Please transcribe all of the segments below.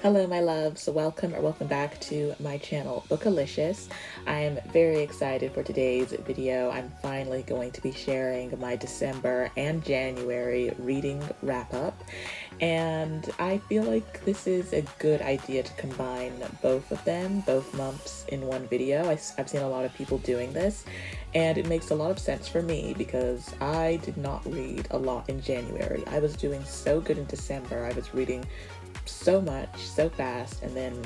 Hello my loves, welcome back to my channel, Bookalicious. I am very excited for today's video. I'm finally going to be sharing my December and January reading wrap-up, and I feel like this is a good idea to combine both of them, both months, in one video. I've seen a lot of people doing this, and it makes a lot of sense for me because I did not read a lot in January. I was doing so good in December. I was reading so much, so fast, and then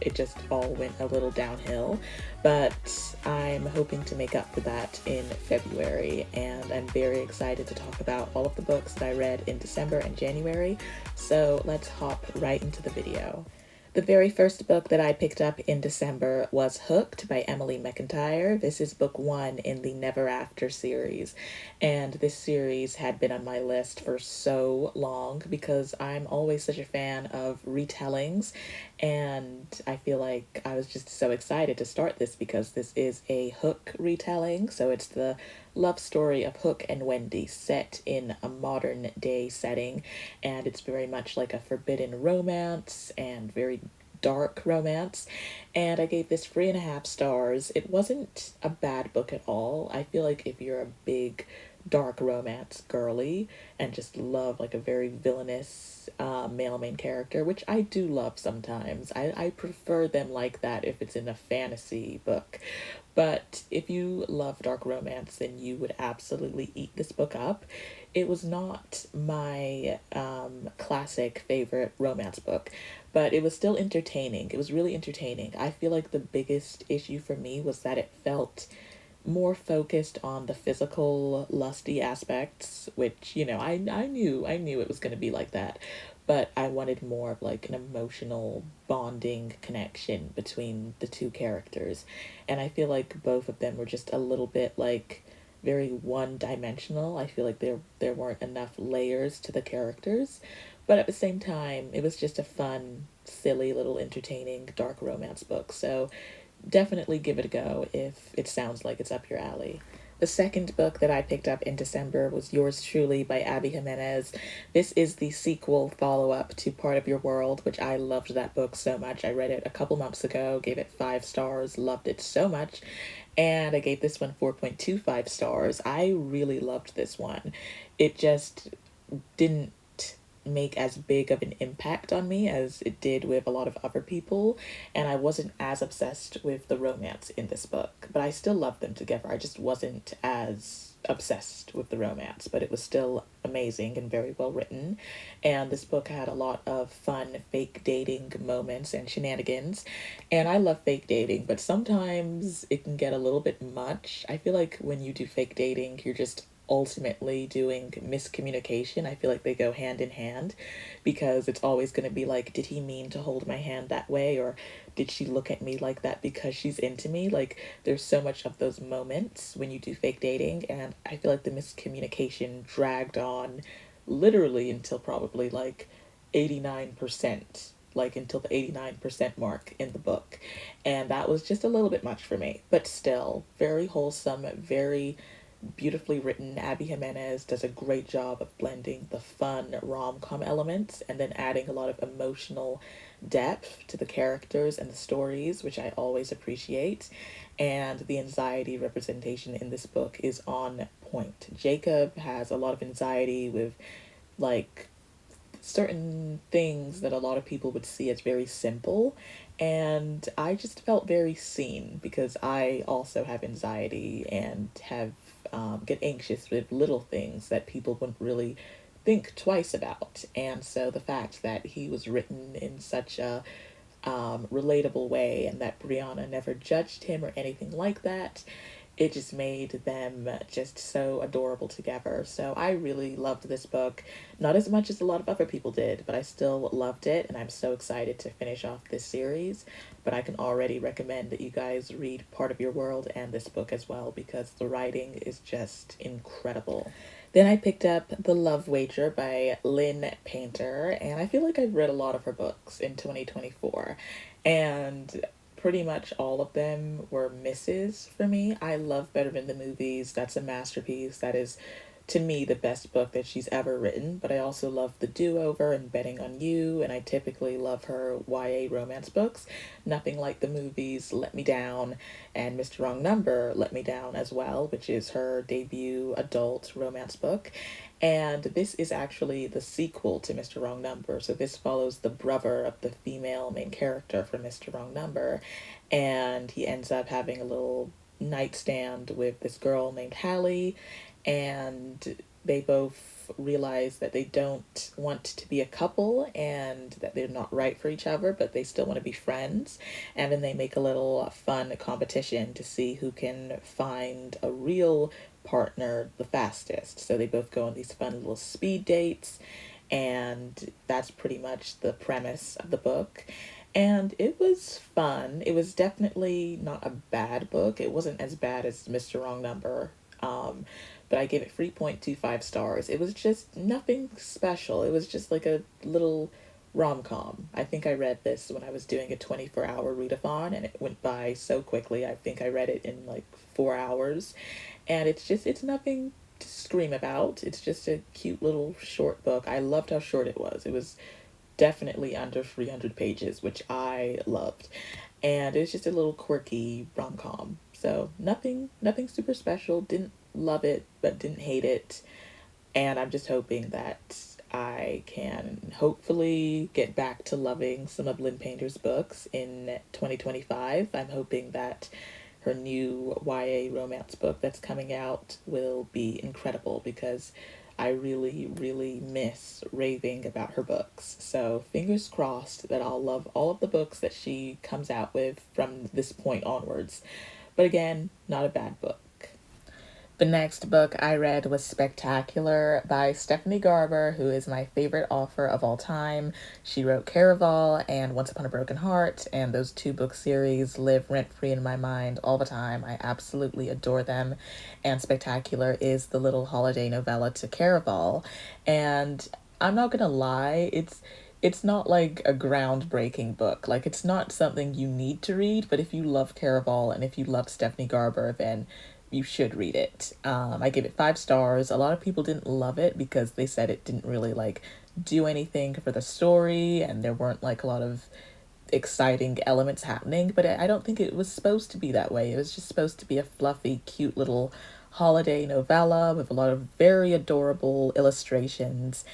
it just all went a little downhill. But I'm hoping to make up for that in February, and I'm very excited to talk about all of the books that I read in December and January. So let's hop right into the video. The very first book that I picked up in December was Hooked by Emily McIntyre. This is book 1 in the Never After series, and this series had been on my list for so long because I'm always such a fan of retellings, and I feel like I was just so excited to start this because this is a Hook retelling. So it's the love story of Hook and Wendy set in a modern day setting, and it's very much like a forbidden romance and very dark romance, and I gave this 3.5 stars. It wasn't a bad book at all. I feel like if you're a big dark romance girly and just love like a very villainous male main character, which I do love sometimes, I prefer them like that if it's in a fantasy book. But if you love dark romance, then you would absolutely eat this book up. It was not my classic favorite romance book, but it was still entertaining. It was really entertaining. I feel like the biggest issue for me was that it felt more focused on the physical lusty aspects, which, you know, I knew it was going to be like that, but I wanted more of like an emotional bonding connection between the two characters, and I feel like both of them were just a little bit like very one-dimensional. I feel like there weren't enough layers to the characters, but at the same time it was just a fun, silly little entertaining dark romance book. So definitely give it a go if it sounds like it's up your alley. The second book that I picked up in December was Yours Truly by Abby Jimenez. This is the sequel follow-up to Part of Your World, which I loved that book so much. I read it a couple months ago, gave it 5 stars, loved it so much, and I gave this one 4.25 stars. I really loved this one. It just didn't make as big of an impact on me as it did with a lot of other people, and I wasn't as obsessed with the romance in this book, but I still loved them together. I just wasn't as obsessed with the romance, but it was still amazing and very well written. And this book had a lot of fun fake dating moments and shenanigans, and I love fake dating, but sometimes it can get a little bit much. I feel like when you do fake dating, you're just ultimately doing miscommunication. I feel like they go hand in hand because it's always going to be like, did he mean to hold my hand that way, or did she look at me like that because she's into me? Like, there's so much of those moments when you do fake dating, and I feel like the miscommunication dragged on literally until probably like 89%, like until the 89% mark in the book, and that was just a little bit much for me. But still very wholesome, very beautifully written. Abby Jimenez does a great job of blending the fun rom-com elements and then adding a lot of emotional depth to the characters and the stories, which I always appreciate. And the anxiety representation in this book is on point. Jacob has a lot of anxiety with like certain things that a lot of people would see as very simple, and I just felt very seen because I also have anxiety and have get anxious with little things that people wouldn't really think twice about. And so the fact that he was written in such a relatable way and that Brianna never judged him or anything like that, it just made them just so adorable together. So I really loved this book. Not as much as a lot of other people did, but I still loved it, and I'm so excited to finish off this series. But I can already recommend that you guys read Part of Your World and this book as well because the writing is just incredible. Then I picked up The Love Wager by Lynn Painter, and I feel like I've read a lot of her books in 2024. And pretty much all of them were misses for me. I love Better Than the Movies. That's a masterpiece. That is, to me, the best book that she's ever written. But I also love The Do-Over and Betting on You, and I typically love her YA romance books. Nothing Like the Movies Let Me Down, and Mr. Wrong Number Let Me Down as well, which is her debut adult romance book. And this is actually the sequel to Mr. Wrong Number. So this follows the brother of the female main character from Mr. Wrong Number. And he ends up having a little nightstand with this girl named Hallie. And they both realize that they don't want to be a couple and that they're not right for each other, but they still want to be friends. And then they make a little fun competition to see who can find a real partner the fastest. So they both go on these fun little speed dates, and that's pretty much the premise of the book. And it was fun. It was definitely not a bad book. It wasn't as bad as Mr. Wrong Number. But I gave it 3.25 stars. It was just nothing special. It was just like a little rom-com. I think I read this when I was doing a 24-hour readathon, and it went by so quickly. I think I read it in like 4 hours. And it's nothing to scream about. It's just a cute little short book. I loved how short it was. It was definitely under 300 pages, which I loved. And it was just a little quirky rom-com. So nothing super special. Didn't love it, but didn't hate it. And I'm just hoping that I can hopefully get back to loving some of Lynn Painter's books in 2025. I'm hoping that her new YA romance book that's coming out will be incredible, because I really, really miss raving about her books. So fingers crossed that I'll love all of the books that she comes out with from this point onwards. But again, not a bad book. The next book I read was Spectacular by Stephanie Garber, who is my favorite author of all time. She wrote Caraval and Once Upon a Broken Heart, and those two book series live rent-free in my mind all the time. I absolutely adore them. And Spectacular is the little holiday novella to Caraval. And I'm not gonna lie, it's not like a groundbreaking book. Like, it's not something you need to read, but if you love Caraval and if you love Stephanie Garber, then you should read it. I gave it 5 stars. A lot of people didn't love it because they said it didn't really like do anything for the story, and there weren't like a lot of exciting elements happening, but I don't think it was supposed to be that way. It was just supposed to be a fluffy, cute little holiday novella with a lot of very adorable illustrations,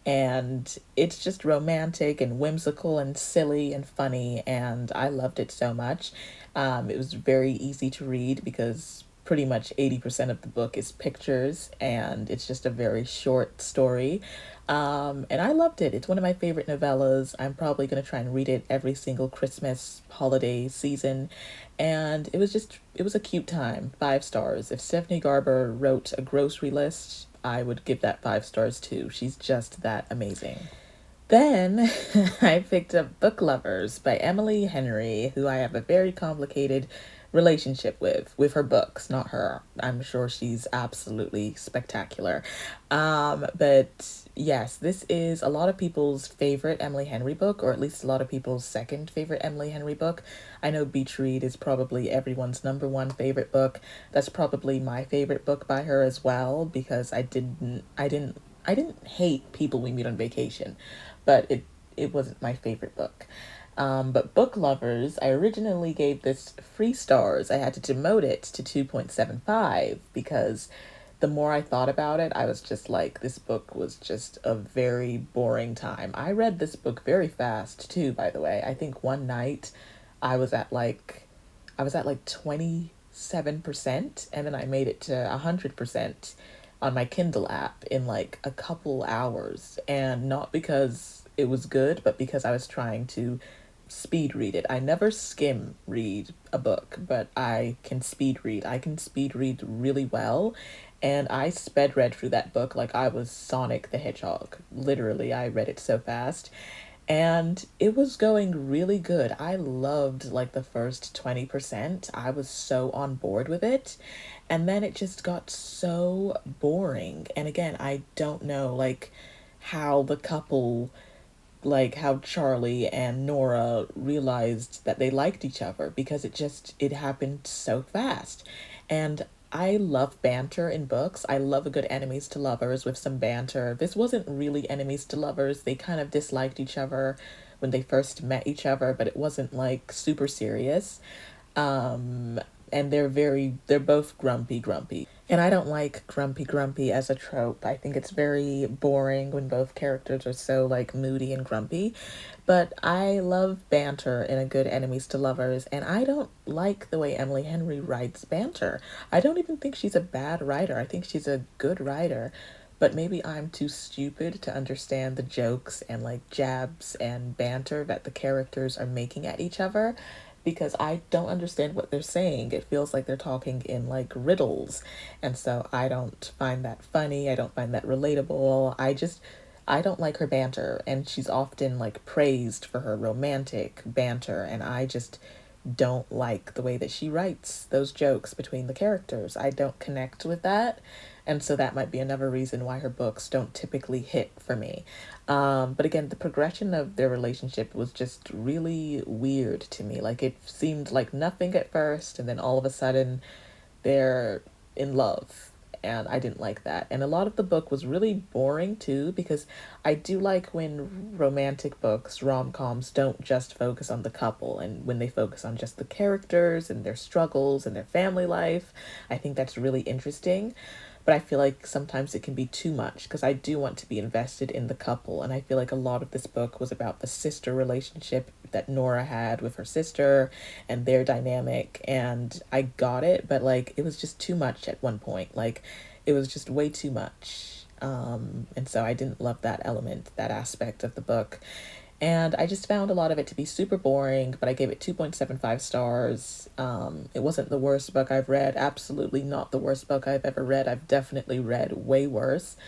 and it's just romantic and whimsical and silly and funny, and I loved it so much. It was very easy to read because pretty much 80% of the book is pictures, and it's just a very short story. And I loved it. It's one of my favorite novellas. I'm probably going to try and read it every single Christmas holiday season. And it was a cute time. 5 stars. If Stephanie Garber wrote a grocery list, I would give that 5 stars too. She's just that amazing. Then I picked up Book Lovers by Emily Henry, who I have a very complicated relationship with her books, not her. I'm sure she's absolutely spectacular. But yes, this is a lot of people's favorite Emily Henry book, or at least a lot of people's second favorite Emily Henry book. I know Beach Read is probably everyone's number one favorite book. That's probably my favorite book by her as well, because I didn't hate People We Meet on Vacation, but it wasn't my favorite book. But Book Lovers, I originally gave this 3 stars. I had to demote it to 2.75 because the more I thought about it, I was just like, this book was just a very boring time. I read this book very fast too, by the way. I think one night I was at like 27%, and then I made it to 100% on my Kindle app in like a couple hours. And not because it was good, but because I was trying to speed read it. I never skim read a book, but I can speed read. I can speed read really well. And I sped read through that book like I was Sonic the Hedgehog. Literally, I read it so fast. And it was going really good. I loved like the first 20%. I was so on board with it. And then it just got so boring. And again, I don't know like how the couple like how Charlie and Nora realized that they liked each other because it happened so fast. And I love banter in books. I love a good enemies to lovers with some banter. This wasn't really enemies to lovers. They kind of disliked each other when they first met each other, but it wasn't like super serious. Um, and they're both grumpy. And I don't like grumpy as a trope. I think it's very boring when both characters are so like moody and grumpy. But I love banter in a good enemies to lovers, and I don't like the way Emily Henry writes banter. I don't even think she's a bad writer. I think she's a good writer. But maybe I'm too stupid to understand the jokes and like jabs and banter that the characters are making at each other because I don't understand what they're saying. It feels like they're talking in like riddles. And so I don't find that funny. I don't find that relatable. I don't like her banter. And she's often like praised for her romantic banter. And I just don't like the way that she writes those jokes between the characters. I don't connect with that. And so that might be another reason why her books don't typically hit for me. But again, the progression of their relationship was just really weird to me. Like it seemed like nothing at first, and then all of a sudden they're in love. And I didn't like that. And a lot of the book was really boring too, because I do like when romantic books, rom-coms, don't just focus on the couple and when they focus on just the characters and their struggles and their family life. I think that's really interesting. But I feel like sometimes it can be too much because I do want to be invested in the couple. And I feel like a lot of this book was about the sister relationship that Nora had with her sister and their dynamic. And I got it, but like it was just too much at one point. Like it was just way too much. And so I didn't love that element, that aspect of the book. And I just found a lot of it to be super boring, but I gave it 2.75 stars. It wasn't the worst book I've read, absolutely not the worst book I've ever read. I've definitely read way worse,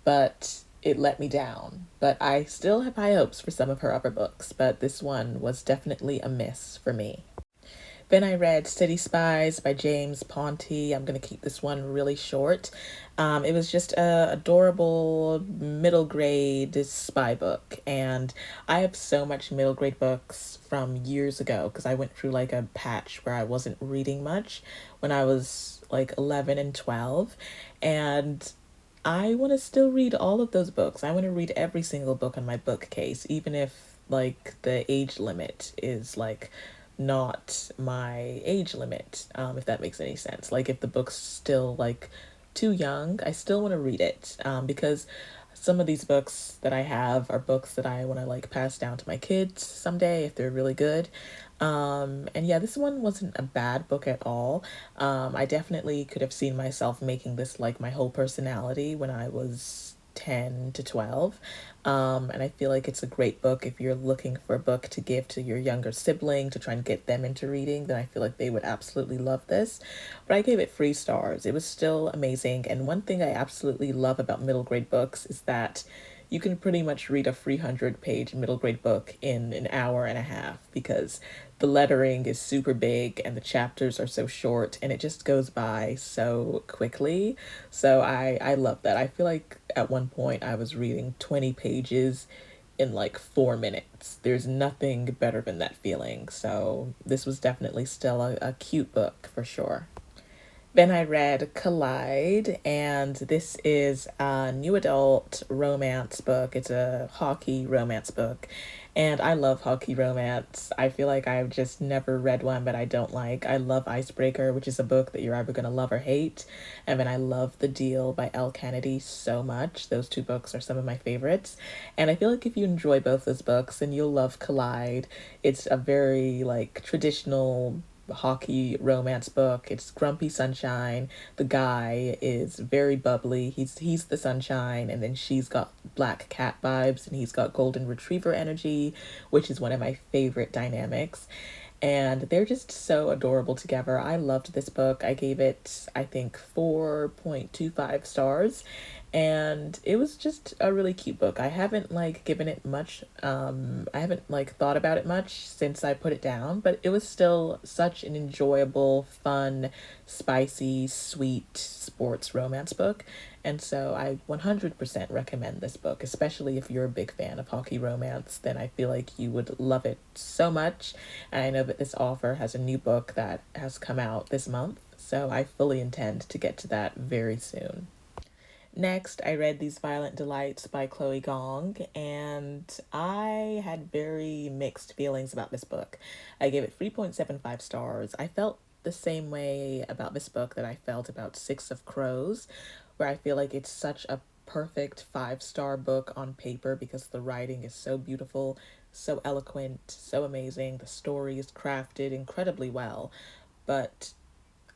but it let me down. But I still have high hopes for some of her other books, but this one was definitely a miss for me. Then I read City Spies by James Ponti. I'm going to keep this one really short. It was just a adorable middle grade spy book. And I have so much middle grade books from years ago because I went through like a patch where I wasn't reading much when I was like 11 and 12. And I want to still read all of those books. I want to read every single book on my bookcase, even if like the age limit is like not my age limit, if that makes any sense. Like if the book's still like too young, I still want to read it, because some of these books that I have are books that I want to like pass down to my kids someday if they're really good. And yeah, this one wasn't a bad book at all. I definitely could have seen myself making this like my whole personality when I was 10 to 12. And I feel like it's a great book if you're looking for a book to give to your younger sibling to try and get them into reading, then I feel like they would absolutely love this. But I gave it 3 stars. It was still amazing. And one thing I absolutely love about middle grade books is that you can pretty much read a 300-page middle grade book in an hour and a half because the lettering is super big and the chapters are so short and it just goes by so quickly. So I love that. I feel like at one point I was reading 20 pages in like 4 minutes. There's nothing better than that feeling. So this was definitely still a cute book for sure. Then I read Collide, and this is a new adult romance book. It's a hockey romance book, and I love hockey romance. I feel like I've just never read one that I don't like. I love Icebreaker, which is a book that you're either going to love or hate, and then I love The Deal by Elle Kennedy so much. Those two books are some of my favorites, and I feel like if you enjoy both those books, then you'll love Collide. It's a very, like, traditional hockey romance book. It's grumpy sunshine. The guy is very bubbly. He's the sunshine, and then she's got black cat vibes and he's got golden retriever energy, which is one of my favorite dynamics. And they're just so adorable together. I loved this book. I gave it, I think, 4.25 stars. and it was just a really cute book. I haven't like given it much, I haven't like thought about it much since I put it down, but it was still such an enjoyable, fun, spicy, sweet sports romance book. And so I 100% recommend this book, especially if you're a big fan of hockey romance, then I feel like you would love it so much. And I know that this author has a new book that has come out this month, so I fully intend to get to that very soon. Next, I read These Violent Delights by Chloe Gong, and I had very mixed feelings about this book. I gave it 3.75 stars. I felt the same way about this book that I felt about Six of Crows, where I feel like it's such a perfect 5-star book on paper because the writing is so beautiful, so eloquent, so amazing. The story is crafted incredibly well, but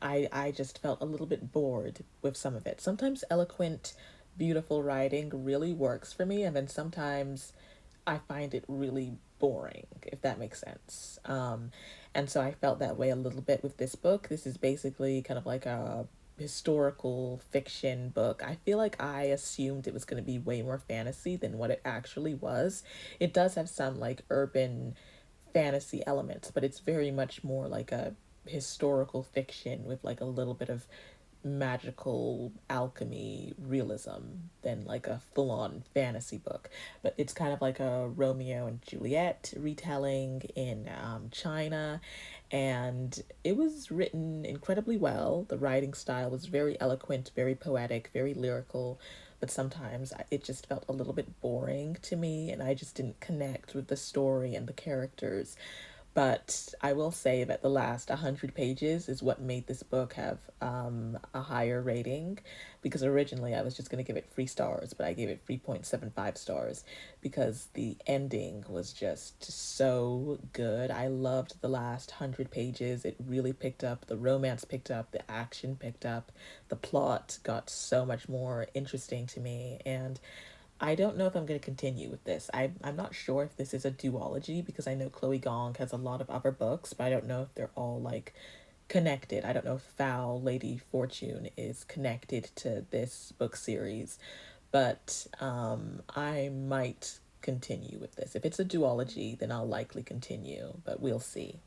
I just felt a little bit bored with some of it. Sometimes eloquent, beautiful writing really works for me, and then sometimes I find it really boring, if that makes sense. And so I felt that way a little bit with this book. This is basically kind of like a historical fiction book. I feel like I assumed it was going to be way more fantasy than what it actually was. It does have some like urban fantasy elements, but it's very much more like a historical fiction with like a little bit of magical alchemy realism than like a full-on fantasy book. But it's kind of like a Romeo and Juliet retelling in China, and it was written incredibly well. The writing style was very eloquent, very poetic, very lyrical, but sometimes it just felt a little bit boring to me, and I just didn't connect with the story and the characters. But I will say that the last 100 pages is what made this book have a higher rating, because originally I was just going to give it 3 stars, but I gave it 3.75 stars because the ending was just so good. I loved the last 100 pages. It really picked up, the romance picked up, the action picked up, the plot got so much more interesting to me, and I don't know if I'm going to continue with this. I'm not sure if this is a duology because I know Chloe Gong has a lot of other books, but I don't know if they're all like connected. I don't know if Foul Lady Fortune is connected to this book series, but I might continue with this. If it's a duology, then I'll likely continue, but we'll see.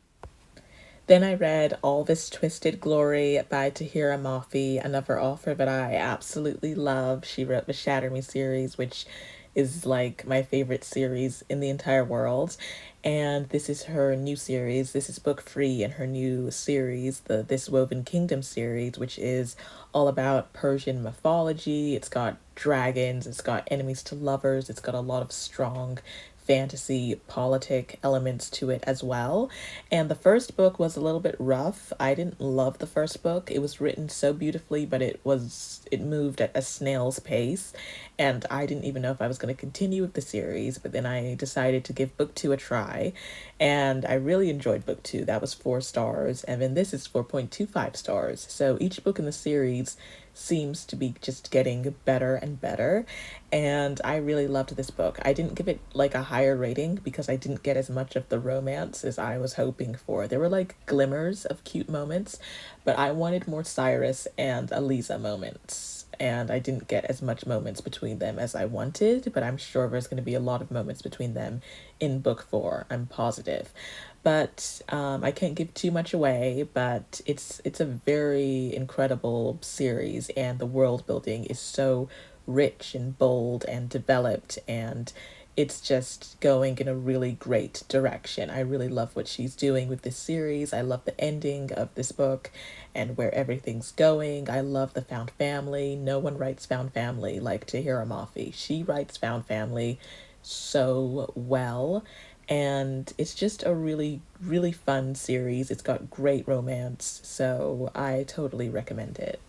Then I read All This Twisted Glory by Tahira Mafi, another author that I absolutely love. She wrote the Shatter Me series, which is like my favorite series in the entire world. And this is her new series. This is book 3 in her new series, the This Woven Kingdom series, which is all about Persian mythology. It's got dragons, it's got enemies to lovers, it's got a lot of strong fantasy politic elements to it as well. And the first book was a little bit rough. I didn't love the first book. It was written so beautifully, but it moved at a snail's pace, and I didn't even know if I was going to continue with the series. But then I decided to give book 2 a try, and I really enjoyed book 2. That was 4 stars, and then this is 4.25 stars. So each book in the series seems to be just getting better and better, and I really loved this book. I didn't give it like a higher rating because I didn't get as much of the romance as I was hoping for. There were like glimmers of cute moments, but I wanted more Cyrus and Aliza moments, and I didn't get as much moments between them as I wanted, but I'm sure there's going to be a lot of moments between them in book 4. I'm positive. But I can't give too much away, but it's a very incredible series, and the world building is so rich and bold and developed, and it's just going in a really great direction. I really love what she's doing with this series. I love the ending of this book and where everything's going. I love the found family. No one writes found family like Tahira Mafi. She writes found family so well, and it's just a really, really fun series. It's got great romance, so I totally recommend it.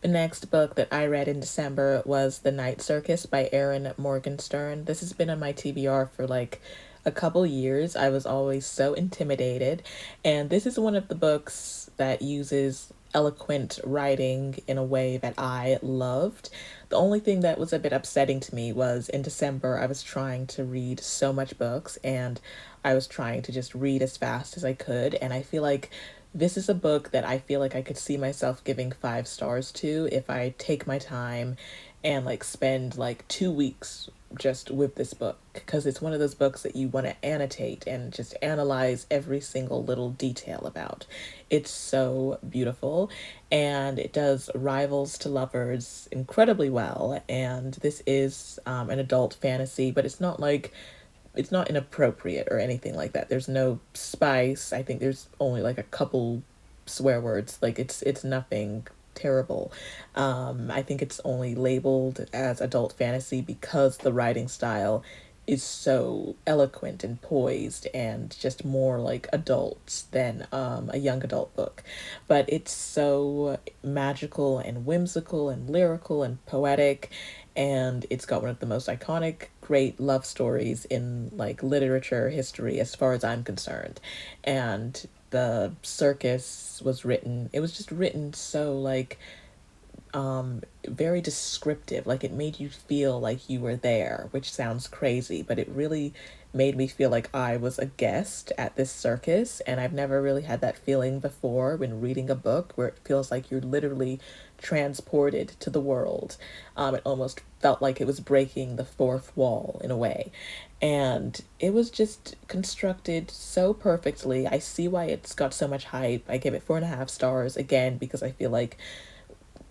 The next book that I read in December was The Night Circus by Erin Morgenstern. This has been on my TBR for like a couple years. I was always so intimidated, and this is one of the books that uses eloquent writing in a way that I loved. The only thing that was a bit upsetting to me was in December I was trying to read so much books, and I was trying to just read as fast as I could, and I feel like this is a book that I feel like I could see myself giving 5 stars to if I take my time and like spend like 2 weeks just with this book, because it's one of those books that you want to annotate and just analyze every single little detail about. It's so beautiful, and it does rivals to lovers incredibly well. And this is an adult fantasy, but it's not inappropriate or anything like that. There's no spice. I think there's only like a couple swear words. Like it's nothing terrible. I think it's only labeled as adult fantasy because the writing style is so eloquent and poised and just more like adults than a young adult book. But it's so magical and whimsical and lyrical and poetic, and it's got one of the most iconic great love stories in like literature history as far as I'm concerned. And the circus was written, it was just written so like very descriptive. Like it made you feel like you were there, which sounds crazy, but it really made me feel like I was a guest at this circus. And I've never really had that feeling before when reading a book where it feels like you're literally transported to the world. It almost felt like it was breaking the fourth wall in a way. And it was just constructed so perfectly. I see why it's got so much hype. I give it 4.5 stars again because I feel like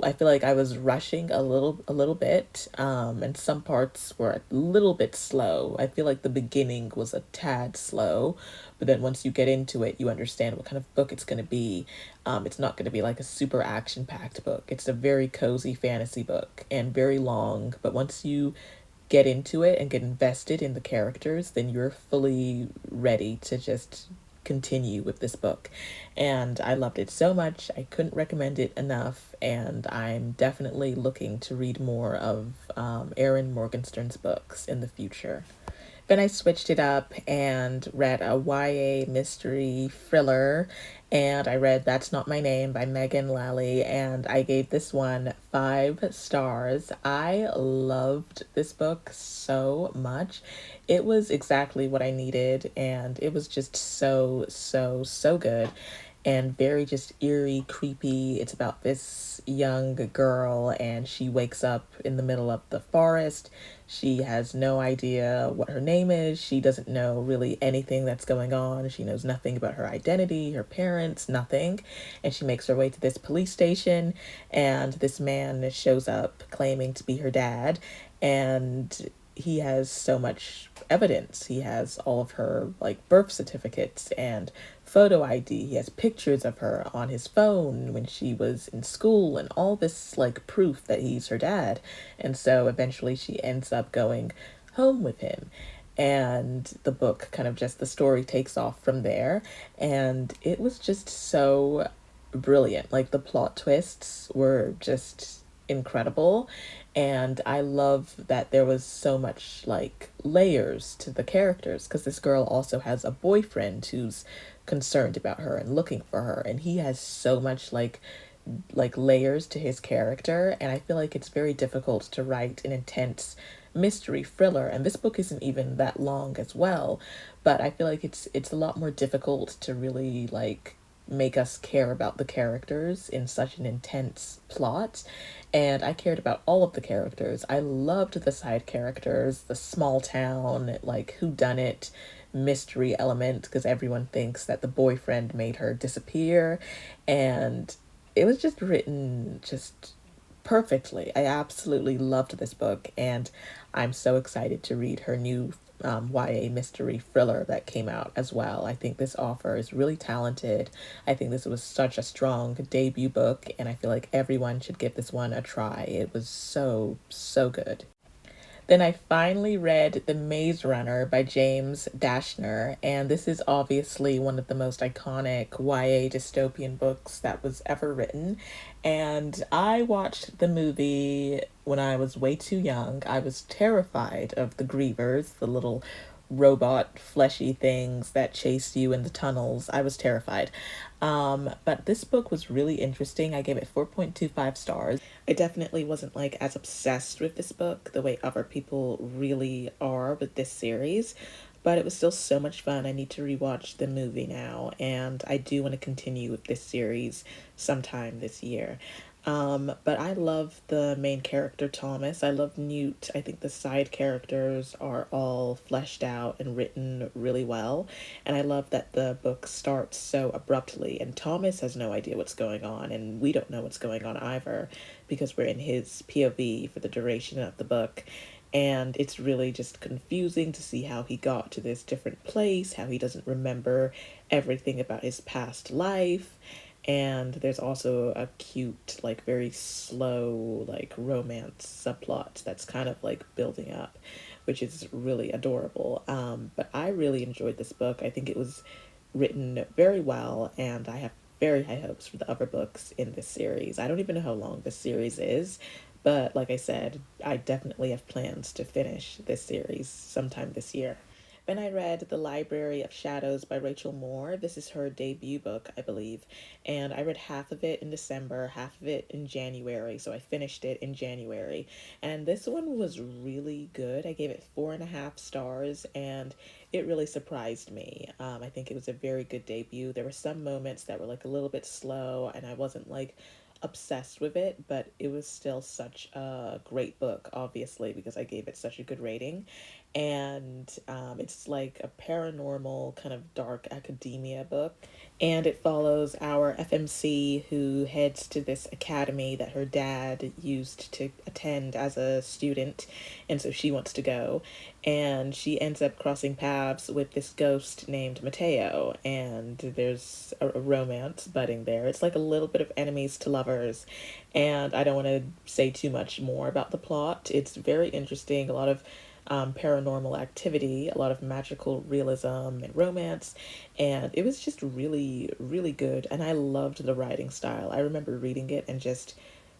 I was rushing a little bit, and some parts were a little bit slow. I feel like the beginning was a tad slow, but then once you get into it, you understand what kind of book it's going to be. It's not going to be like a super action-packed book. It's a very cozy fantasy book and very long, but once you get into it and get invested in the characters, then you're fully ready to just continue with this book. And I loved it so much. I couldn't recommend it enough. And I'm definitely looking to read more of Erin Morgenstern's books in the future. Then I switched it up and read a YA mystery thriller, and I read That's Not My Name by Megan Lally, and I gave this one 5 stars. I loved this book so much. It was exactly what I needed, and it was just so, so, so good and very just eerie, creepy. It's about this young girl, and she wakes up in the middle of the forest. She has no idea what her name is. She doesn't know really anything that's going on. She knows nothing about her identity, her parents, nothing. And she makes her way to this police station, and this man shows up claiming to be her dad. And he has so much evidence. He has all of her like birth certificates and photo ID. He has pictures of her on his phone when she was in school and all this like proof that he's her dad. And so eventually she ends up going home with him. And the book kind of just the story takes off from there. And it was just so brilliant. Like the plot twists were just incredible, and I love that there was so much like layers to the characters, because this girl also has a boyfriend who's concerned about her and looking for her, and he has so much like layers to his character. And I feel like it's very difficult to write an intense mystery thriller, and this book isn't even that long as well, but I feel like it's a lot more difficult to really like make us care about the characters in such an intense plot. And I cared about all of the characters. I loved the side characters, the small town like who done it mystery element, because everyone thinks that the boyfriend made her disappear. And it was just written just perfectly. I absolutely loved this book, and I'm so excited to read her new YA mystery thriller that came out as well. I think this author is really talented. I think this was such a strong debut book, and I feel like everyone should give this one a try. It was so, so good. Then I finally read The Maze Runner by James Dashner, and this is obviously one of the most iconic YA dystopian books that was ever written. And I watched the movie when I was way too young. I was terrified of the grievers, the little robot fleshy things that chase you in the tunnels. I was terrified. But this book was really interesting. I gave it 4.25 stars. I definitely wasn't like as obsessed with this book the way other people really are with this series, but it was still so much fun. I need to rewatch the movie now, and I do want to continue with this series sometime this year. But I love the main character, Thomas. I love Newt. I think the side characters are all fleshed out and written really well. And I love that the book starts so abruptly, and Thomas has no idea what's going on, and we don't know what's going on either because we're in his POV for the duration of the book. And it's really just confusing to see how he got to this different place, how he doesn't remember everything about his past life. And there's also a cute, like very slow, like romance subplot that's kind of like building up, which is really adorable. But I really enjoyed this book. I think it was written very well, and I have very high hopes for the other books in this series. I don't even know how long this series is, but like I said, I definitely have plans to finish this series sometime this year. Then I read The Library of Shadows by Rachel Moore. This is her debut book, I believe. And I read half of it in December, half of it in January. So I finished it in January. And this one was really good. I gave it 4.5 stars, and it really surprised me. I think it was a very good debut. There were some moments that were like a little bit slow, and I wasn't like obsessed with it, but it was still such a great book, obviously, because I gave it such a good rating. And it's like a paranormal kind of dark academia book, and it follows our FMC who heads to this academy that her dad used to attend as a student, and so she wants to go, and she ends up crossing paths with this ghost named Mateo, and there's a romance budding there. It's like a little bit of enemies to lovers, and I don't want to say too much more about the plot. It's very interesting, a lot of paranormal activity, a lot of magical realism and romance, and it was just really, really good. And I loved the writing style. I remember reading it and just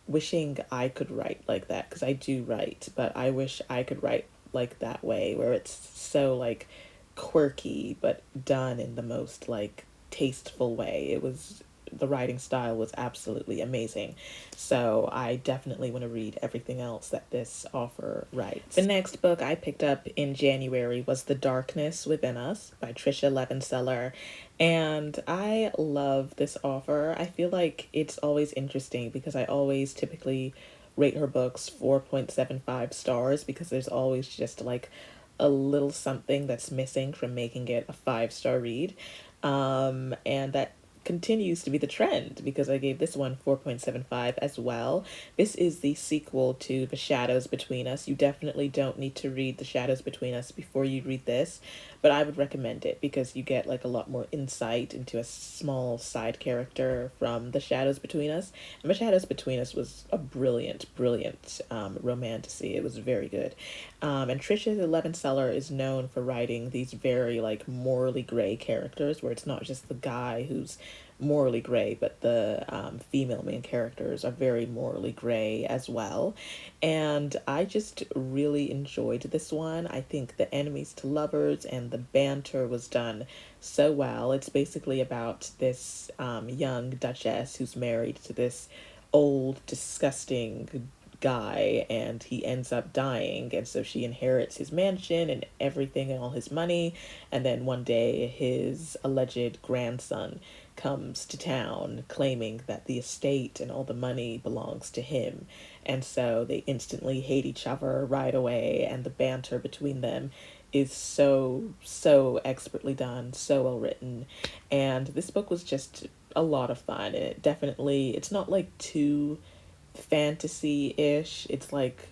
wishing I could write like that, because I do write, but I wish I could write like that way, where it's so like quirky but done in the most like tasteful way. It was The writing style was absolutely amazing. So I definitely want to read everything else that this author writes. The next book I picked up in January was The Darkness Within Us by Trisha Levenseller. And I love this author. I feel like it's always interesting because I always typically rate her books 4.75 stars because there's always just like a little something that's missing from making it a 5-star read. And that continues to be the trend because I gave this one 4.75 as well. This is the sequel to The Shadows Between Us. You definitely don't need to read The Shadows Between Us before you read this, but I would recommend it because you get like a lot more insight into a small side character from The Shadows Between Us. And The Shadows Between Us was a brilliant, brilliant romantasy. It was very good. And Trisha Levenseller is known for writing these very like morally gray characters where it's not just the guy who's morally gray, but the female main characters are very morally gray as well. And I just really enjoyed this one. I think the enemies to lovers and the banter was done so well. It's basically about this young duchess who's married to this old, disgusting guy, and he ends up dying, and so she inherits his mansion and everything and all his money. And then one day his alleged grandson comes to town claiming that the estate and all the money belongs to him, and so they instantly hate each other right away, and the banter between them is so expertly done, so well written. And this book was just a lot of fun. It definitely, it's not like too fantasy-ish. It's like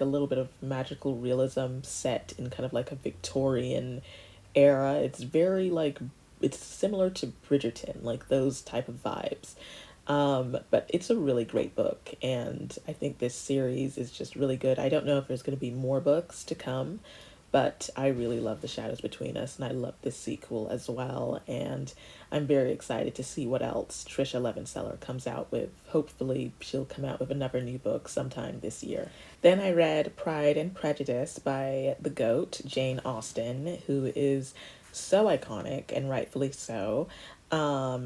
a little bit of magical realism set in kind of like a Victorian era. It's very like, it's similar to Bridgerton, like those type of vibes. But it's a really great book, and I think this series is just really good. I don't know if there's going to be more books to come, but I really love The Shadows Between Us, and I love this sequel as well, and I'm very excited to see what else Trisha Levenseller comes out with. Hopefully she'll come out with another new book sometime this year. Then I read Pride and Prejudice by the GOAT, Jane Austen, who is so iconic, and rightfully so.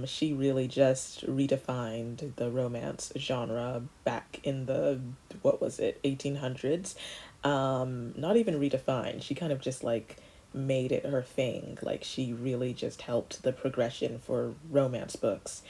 She really just redefined the romance genre back in the, what was it, 1800s. Not even redefined. She kind of just like made it her thing. Like she really just helped the progression for romance books.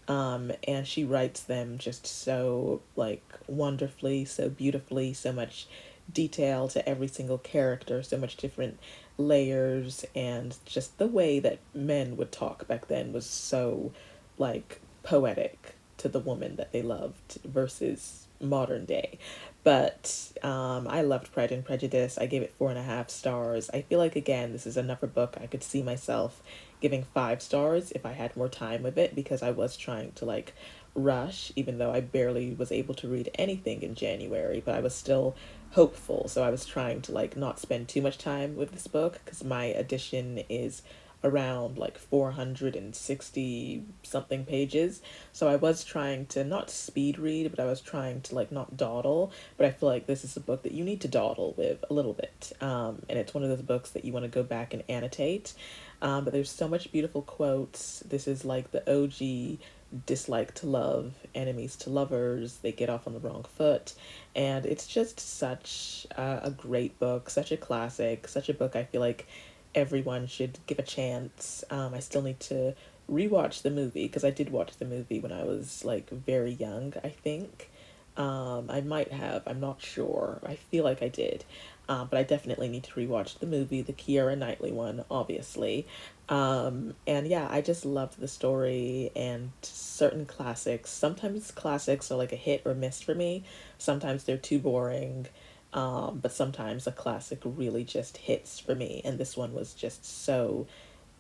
And she writes them just so like wonderfully, so beautifully, so much detail to every single character, so much different layers, and just the way that men would talk back then was so like poetic to the woman that they loved versus modern day. But I loved Pride and Prejudice. I gave it 4.5 stars. I feel like, again, this is another book I could see myself giving 5 stars if I had more time with it, because I was trying to like rush, even though I barely was able to read anything in January, but I was still hopeful. So I was trying to like not spend too much time with this book because my edition is around like 460 something pages. So I was trying to not speed read, but I was trying to like not dawdle. But I feel like this is a book that you need to dawdle with a little bit. And it's one of those books that you want to go back and annotate. But there's so much beautiful quotes. This is like the OG dislike to love, enemies to lovers, they get off on the wrong foot. And it's just such a great book, such a classic, such a book I feel like everyone should give a chance. I still need to rewatch the movie because I did watch the movie when I was like very young, I think. I might have, I'm not sure. I feel like I did. But I definitely need to rewatch the movie, the Keira Knightley one, obviously. And yeah, I just loved the story and certain classics. Sometimes classics are like a hit or miss for me. Sometimes they're too boring. But sometimes a classic really just hits for me. And this one was just so,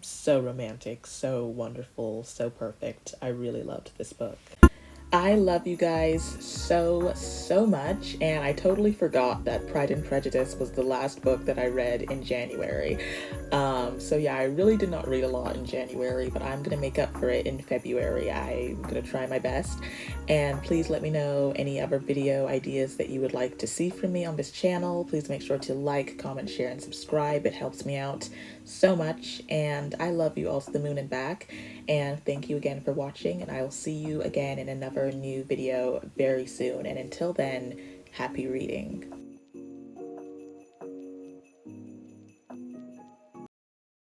so romantic, so wonderful, so perfect. I really loved this book. I love you guys so, so much, and I totally forgot that Pride and Prejudice was the last book that I read in January. So yeah, I really did not read a lot in January, but I'm gonna make up for it in February. I'm gonna try my best, and please let me know any other video ideas that you would like to see from me on this channel. Please make sure to like, comment, share, and subscribe. It helps me out so much, and I love you all to the moon and back. And thank you again for watching, and I will see you again in another new video very soon. And until then, happy reading.